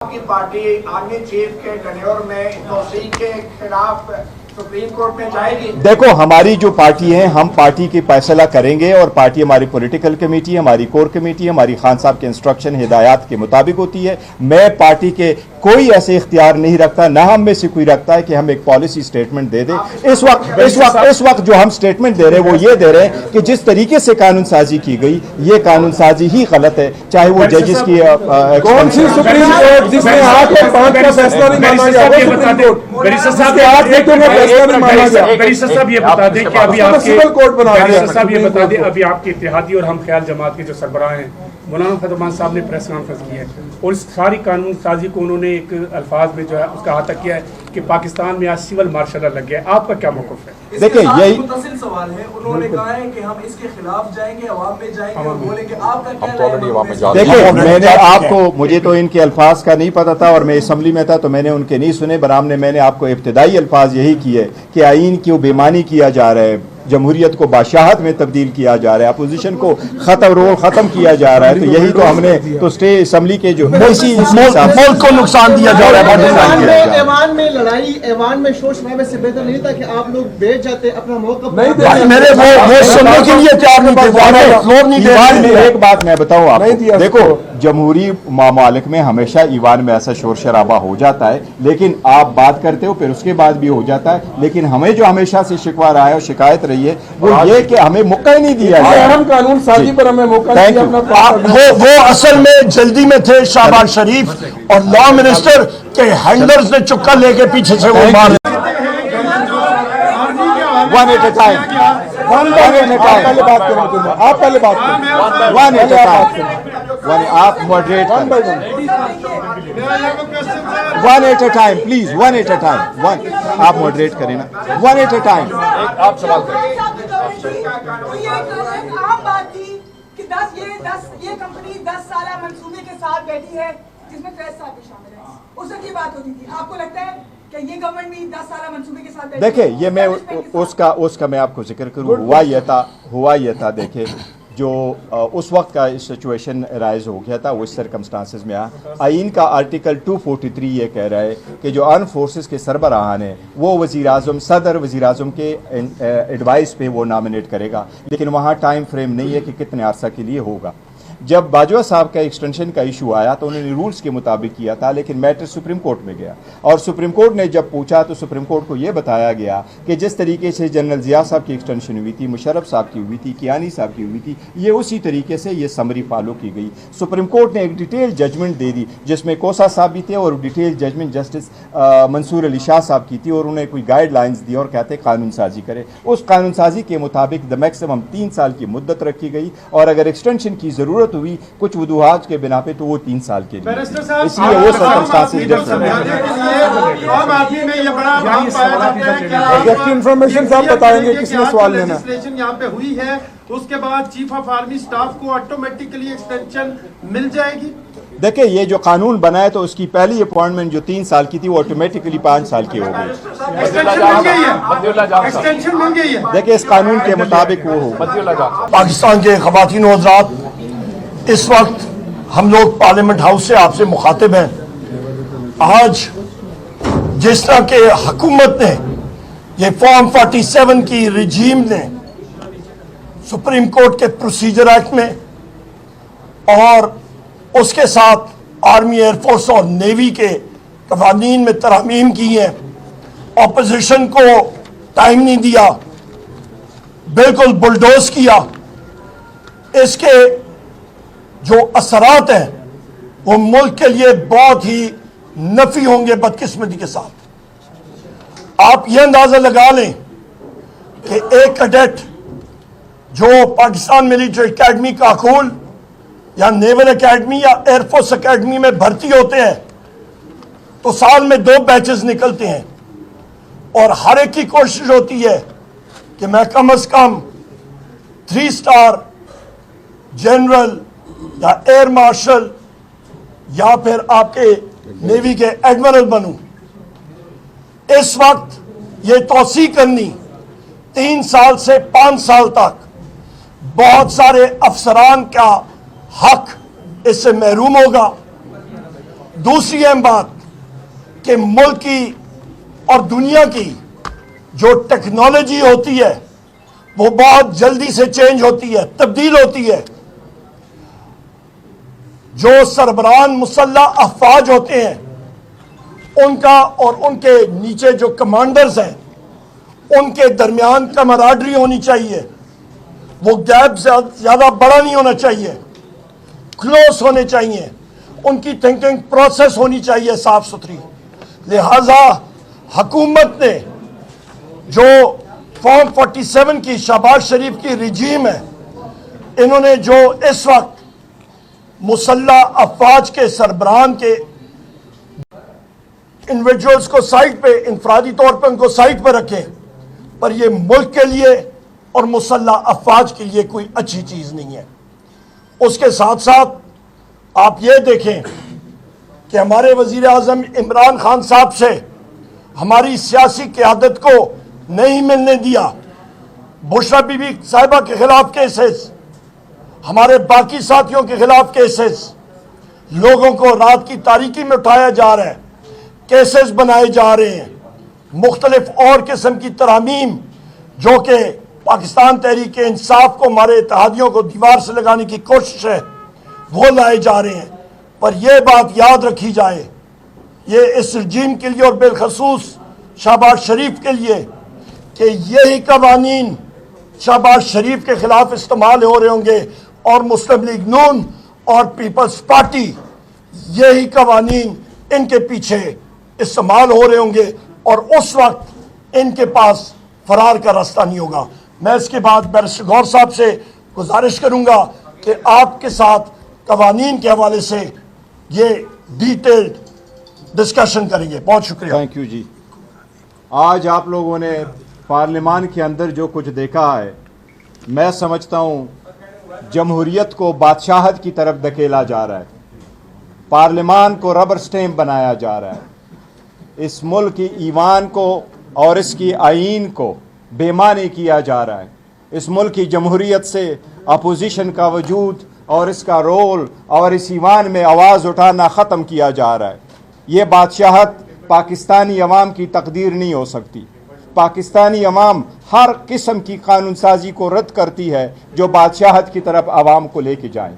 کی party army chief کے tenure میں توسیع کے خلاف سپریم کورٹ میں جائے گی؟ دیکھو ہماری جو پارٹی ہے ہم پارٹی کی فیصلہ کریں گے اور پارٹی ہماری پولیٹیکل کمیٹی ہماری کور کمیٹی ہماری خان صاحب کے انسٹرکشن ہدایات کے مطابق ہوتی ہے. میں پارٹی کے کوئی ایسے اختیار نہیں رکھتا, نہ ہم میں سے کوئی رکھتا ہے کہ ہم ایک پالیسی سٹیٹمنٹ دے دیں. اس وقت جو ہم سٹیٹمنٹ دے رہے ہیں وہ یہ دے رہے ہیں کہ جس طریقے سے قانون سازی کی گئی یہ قانون سازی ہی غلط ہے, چاہے وہ ججز کی کون سی سپریم کورٹ جس نے 8 اور 5 کا فیصلہ نہیں مانا گیا, وہ سپریم کورٹ بیرسٹر صاحب یہ بتا دیں کہ ابھی آپ کے بیرسٹر صاحب یہ بتا دیں ابھی آپ کے اتحادی اور ہم خیال جماعت کے جو سربراہ ہیں مولانا فتح الرحمان صاحب نے پریس کانفرنس کی ہے اور اس ساری قانون سازی کو انہوں نے ایک الفاظ میں جو ہے اس کا احاطہ کیا ہے کہ پاکستان میں آج سول مارشل لا لگ گیا ہے. آپ کا کیا موقف ہے؟ دیکھیں یہی متصل سوال ہے, انہوں نے کہا ہے کہ ہم اس کے خلاف جائیں گے, عوام میں جائیں گے اور بولیں گے. آپ کا کیا رائے ہے؟ دیکھیں میں نے آپ کو, مجھے تو ان کے الفاظ کا نہیں پتا تھا اور میں اسمبلی میں تھا تو میں نے ان کے نہیں سنے, برآمنے میں نے آپ کو ابتدائی الفاظ یہی کیے کہ آئین کی بے معنی کیا جا رہا ہے, جمہوریت کو بادشاہت میں تبدیل کیا جا رہا ہے, اپوزیشن کو ختم کیا جا رہا ہے. تو یہی تو ہم نے تو اسٹیٹ اسمبلی کے جو ملک کو نقصان دیا جا رہا ہے. ایوان میں لڑائی, ایوان میں شور شرابے سے بہتر نہیں تھا کہ آپ لوگ بیٹھ جاتے اپنا موقف میرے وہ سننے کے لیے تیار نہیں تھے. ایک بات میں بتاؤں آپ کو, دیکھو جمہوری ممالک میں ہمیشہ ایوان میں ایسا شور شرابہ ہو جاتا ہے, لیکن آپ بات کرتے ہو پھر اس کے بعد بھی ہو جاتا ہے. لیکن ہمیں جو ہمیشہ سے شکوہ رہا ہے اور شکایت رہی ہے وہ یہ کہ ہمیں موقع ہی نہیں دیا گیا. ہم قانون سازی پر ہمیں موقع دیا. وہ اصل میں جلدی میں تھے شہباز شریف اور لا منسٹر کے ہینڈلرز نے چکا لے کے پیچھے سے وہ مارے. One at a time. آپ پہلے بات کریں. One at a time. آپ ماڈریٹ کریں. One at a time, please. One at a time. One. آپ ماڈریٹ کریں نا. One at a time. آپ سوال کریں. عام بات تھی کہ یہ کمپنی 10 سالہ منصوبے کے ساتھ بیٹھی ہے جس میں فیض صاحب بھی شامل ہے. اس وقت یہ بات ہوتی تھی. آپ کو لگتا ہے کہ یہ گورنمنٹ بھی 10 سالہ منصوبے کے ساتھ بیٹھی ہے؟ دیکھیں یہ میں اس کا میں آپ کو ذکر کروں. ہوا یہ تھا دیکھیں جو اس وقت کا سچویشن رائز ہو گیا تھا وہ اس سرکمسٹانسز میں آئین کا آرٹیکل 243 یہ کہہ رہا ہے کہ جو آرم فورسز کے سربراہان ہیں وہ صدر وزیر اعظم کے ایڈوائس پہ وہ نامنیٹ کرے گا, لیکن وہاں ٹائم فریم نہیں ہے کہ کتنے عرصہ کے لیے ہوگا. جب باجوہ صاحب کا ایکسٹینشن کا ایشو آیا تو انہوں نے رولز کے مطابق کیا تھا, لیکن میٹر سپریم کورٹ میں گیا اور سپریم کورٹ نے جب پوچھا تو سپریم کورٹ کو یہ بتایا گیا کہ جس طریقے سے جنرل ضیاء صاحب کی ایکسٹینشن ہوئی تھی, مشرف صاحب کی ہوئی تھی, کیانی صاحب کی ہوئی تھی, یہ اسی طریقے سے یہ سمری فالو کی گئی. سپریم کورٹ نے ایک ڈیٹیل ججمنٹ دے دی جس میں کوسا صاحب بھی تھے اور ڈیٹیل ججمنٹ جسٹس منصور علی شاہ صاحب کی تھی, اور انہیں کوئی گائیڈ لائنز دی اور کہتے قانون سازی کرے. اس قانون سازی کے مطابق میکسیمم 3 سال کی مدت رکھی گئی اور اگر ایکسٹینشن کی ضرورت ہوئی کچھ وجوہات کے بنا پہ تو وہ 3 سال کے لیے. اس لیے وہ سرکمسٹانسز عام آدمی میں یہ بڑا بات پایا جاتا ہے کہ انفارمیشن صاحب بتائیں گے کس نے سوال لینا. لیجسلیشن یہاں پہ ہوئی ہے, اس کے بعد چیف آف آرمی سٹاف کو آٹومیٹکلی ایکسٹینشن مل جائے گی. دیکھیں یہ جو قانون بنا ہے تو اس کی پہلی اپوائنٹمنٹ جو 3 سال کی تھی وہ آٹومیٹکلی 5 سال کی ہو گئی. ایکسٹینشن مل گئی ہے. دیکھیں اس قانون کے مطابق وہ ہو. پاکستان کے خواتین و حضرات, اس وقت ہم لوگ پارلیمنٹ ہاؤس سے آپ سے مخاطب ہیں. آج جس طرح کہ حکومت نے یہ فارم 47 کی رجیم نے سپریم کورٹ کے پروسیجر ایکٹ میں اور اس کے ساتھ آرمی, ایئر فورس اور نیوی کے قوانین میں ترامیم کی ہیں, اپوزیشن کو ٹائم نہیں دیا, بالکل بلڈوز کیا, اس کے جو اثرات ہیں وہ ملک کے لیے بہت ہی نفی ہوں گے بدقسمتی کے ساتھ. آپ یہ اندازہ لگا لیں کہ ایک کیڈٹ جو پاکستان ملٹری اکیڈمی کاکول یا نیول اکیڈمی یا ایئر فورس اکیڈمی میں بھرتی ہوتے ہیں تو سال میں 2 بیچز نکلتے ہیں اور ہر ایک کی کوشش ہوتی ہے کہ میں کم از کم 3 اسٹار جنرل یا ایئر مارشل یا پھر آپ کے نیوی کے ایڈمرل بنوں. اس وقت یہ توسیع کرنی 3 سال سے 5 سال تک بہت سارے افسران کا حق اس سے محروم ہوگا. दूसरी अहम बात कि मुल्क की और दुनिया की जो टेक्नोलॉजी होती है वो बहुत जल्दी से चेंज होती है, तब्दील होती है। जो सरबरान मुसल्लह अफवाज होते हैं उनका और उनके नीचे जो कमांडर्स हैं उनके दरमियान कमराडरी होनी चाहिए। वो गैप ज़्यादा बड़ा नहीं होना चाहिए, क्लोज होने चाहिए। उनकी थिंकिंग प्रोसेस होनी चाहिए साफ सुथरी। लिहाजा हुकूमत ने जो फॉर्म 47 की शहबाज शरीफ की रिजीम है, इन्होंने जो इस वक्त मुसल्लह अफवाज के सरबराहान के इंडिविजुअल्स को साइड पे, इंफरादी तौर पे उनको साइड पे रखे, पर ये मुल्क के लिए और मुसल्लह अफवाज के लिए कोई अच्छी चीज़ नहीं है। उसके साथ साथ आप ये देखें कि हमारे वज़ीर आज़म इमरान खान साहब से हमारी सियासी क़यादत को नहीं मिलने दिया। बुशरा बीबी साहिबा के खिलाफ केसेस, हमारे बाकी साथियों के खिलाफ केसेस, लोगों को रात की तारीकी में उठाया जा रहा है, केसेस बनाए जा रहे हैं, मुख्तलिफ और किस्म की तरामीम जो कि पाकिस्तान तहरीक इंसाफ को, हमारे इत्तेहादियों को दीवार से लगाने की कोशिश है, वो लाए जा रहे हैं। पर यह बात याद रखी जाए, ये इस रजीम के लिए और बिलखसूस शहबाज शरीफ के लिए, कि यही कवानीन शहबाज शरीफ के खिलाफ इस्तेमाल हो रहे होंगे और मुस्लिम लीग नून और पीपल्स पार्टी, यही कवानीन इनके पीछे इस्तेमाल हो रहे होंगे और उस वक्त इनके पास फरार का रास्ता नहीं होगा। मैं इसके बाद बैरिस्टर गौर साहब से गुजारिश करूंगा कि आपके साथ कवानीन के हवाले से ये डिटेल्ड डिस्कशन करेंगे। बहुत शुक्रिया। थैंक यू जी। आज आप लोगों ने पार्लियामान के अंदर जो कुछ देखा है, मैं समझता हूँ जमहूरियत को बादशाहत की तरफ धकेला जा रहा है, पार्लियामान को रबर स्टैम्प बनाया जा रहा है, इस मुल्क की ईवान को और इसकी आईन को बेमानी किया जा रहा है, इस मुल्क की जमहूरियत से अपोजिशन का वजूद और इसका रोल और इस ईवान में आवाज़ उठाना ख़त्म किया जा रहा है। ये बादशाहत पाकिस्तानी अवाम की तकदीर नहीं हो सकती। पाकिस्तानी अवाम हर किस्म की कानून साजी को रद्द करती है जो बादशाहत की तरफ आवाम को लेके जाए।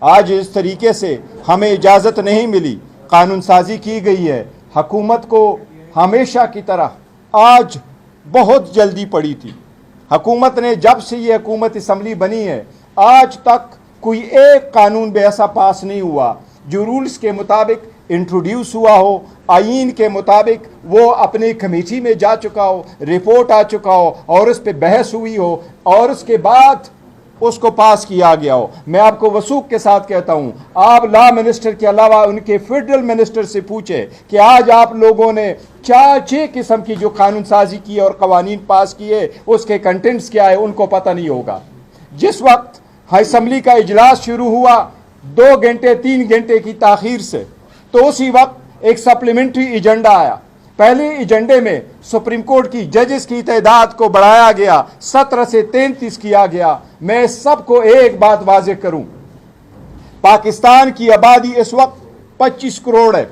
आज इस तरीके से हमें इजाज़त नहीं मिली, कानून साजी की गई है। हुकूमत को हमेशा की तरह आज बहुत जल्दी पड़ी थी। हुकूमत ने जब से ये हुकूमत असम्बली बनी है, आज तक कोई एक कानून भी ऐसा पास नहीं हुआ जो रूल्स के मुताबिक इंट्रोड्यूस हुआ हो, आईन के मुताबिक वो अपनी कमेटी में जा चुका हो, रिपोर्ट आ चुका हो और उस पर बहस हुई हो और उसके बाद उसको पास किया गया हो। मैं आपको वसूख के साथ कहता हूं, आप लॉ मिनिस्टर के अलावा उनके फेडरल मिनिस्टर से पूछे कि आज आप लोगों ने 4-6 किस्म की जो कानून साजी की और कवानीन पास किए, उसके कंटेंट्स क्या है, उनको पता नहीं होगा। जिस वक्त असम्बली का इजलास शुरू हुआ 2 घंटे 3 घंटे की ताखीर से, तो उसी वक्त एक सप्लीमेंट्री एजेंडा आया। पहले एजेंडे में सुप्रीम कोर्ट की जजेस की तादाद को बढ़ाया गया, 17 से 33 किया गया। मैं सबको एक बात वाज़ेह करूं, पाकिस्तान की आबादी इस वक्त 25 करोड़ है,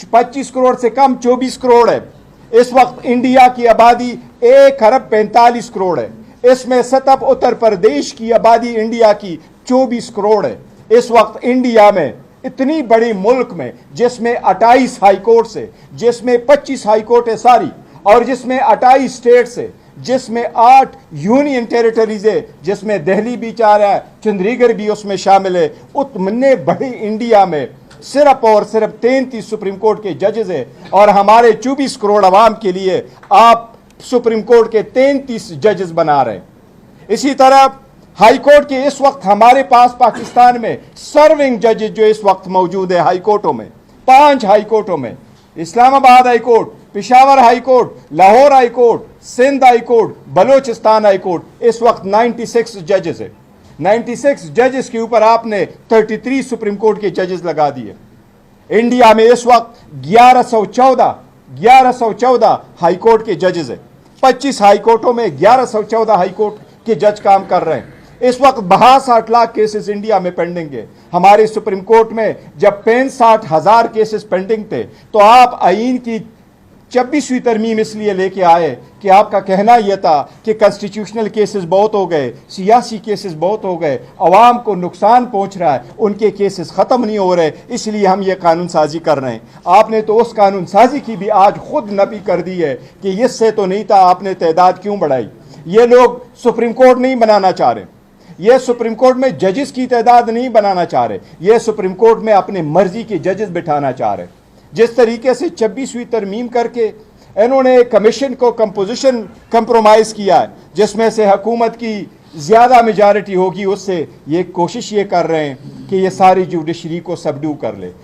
25 करोड़ से कम 24 करोड़ है। इस वक्त इंडिया की आबादी 1 अरब 45 करोड़ है। इसमें सिर्फ उत्तर प्रदेश की आबादी इंडिया की 24 करोड़ है। इस वक्त इंडिया में इतनी बड़ी मुल्क में जिसमें 28 हाई कोर्ट से, जिसमें 25 हाई कोर्ट है सारी, और जिसमें 28 स्टेट्स है, जिसमें 8 यूनियन टेरिटरीज है, जिसमें दिल्ली भी चाह रहा है, चंडीगढ़ भी उसमें शामिल है, उतने बड़ी इंडिया में सिर्फ और सिर्फ 33 सुप्रीम कोर्ट के जजेस है और हमारे 24 करोड़ आवाम के लिए आप सुप्रीम कोर्ट के 33 जजेस बना रहे हैं। इसी तरह हाई कोर्ट के इस वक्त हमारे पास पाकिस्तान में सर्विंग जजेस जो इस वक्त मौजूद है हाई कोर्टों में, 5 हाई कोर्टों में, Islamabad high court, Peshawar high court, Lahore high court, Sindh high court, Balochistan high court, इस वक्त 96 जजेस है। 96 जजेस के ऊपर आपने 33 सुप्रीम कोर्ट के जजेस लगा दिए। इंडिया में इस वक्त 1114 हाई कोर्ट के जजेस है। 25 हाई कोर्टों में 1114 हाई कोर्ट के जज काम कर रहे हैं। इस वक्त 62 लाख केसेस इंडिया में पेंडिंग है। हमारे सुप्रीम कोर्ट में जब 65,000 केसेस पेंडिंग थे तो आप आईन की 26वीं तरमीम इसलिए लेके आए कि आपका कहना यह था कि कॉन्स्टिट्यूशनल केसेस बहुत हो गए, सियासी केसेस बहुत हो गए, अवाम को नुकसान पहुंच रहा है, उनके केसेस ख़त्म नहीं हो रहे, इसलिए हम ये कानून साजी कर रहे हैं। आपने तो उस कानून साजी की भी आज खुद नफी कर दी है कि इससे तो नहीं था, आपने तादाद क्यों बढ़ाई। ये लोग सुप्रीम कोर्ट नहीं बनाना चाह रहे, ये सुप्रीम कोर्ट में जजेस की तादाद नहीं बनाना चाह रहे, ये सुप्रीम कोर्ट में अपने मर्जी के जजेस बिठाना चाह रहे। जिस तरीके से 26वीं तरमीम करके इन्होंने कमीशन को कंपोजिशन कंप्रोमाइज़ किया है, जिसमें से हुकूमत की ज़्यादा मेजॉरिटी होगी, उससे ये कोशिश ये कर रहे हैं कि ये सारी जुडिशरी को सबड्यू कर ले।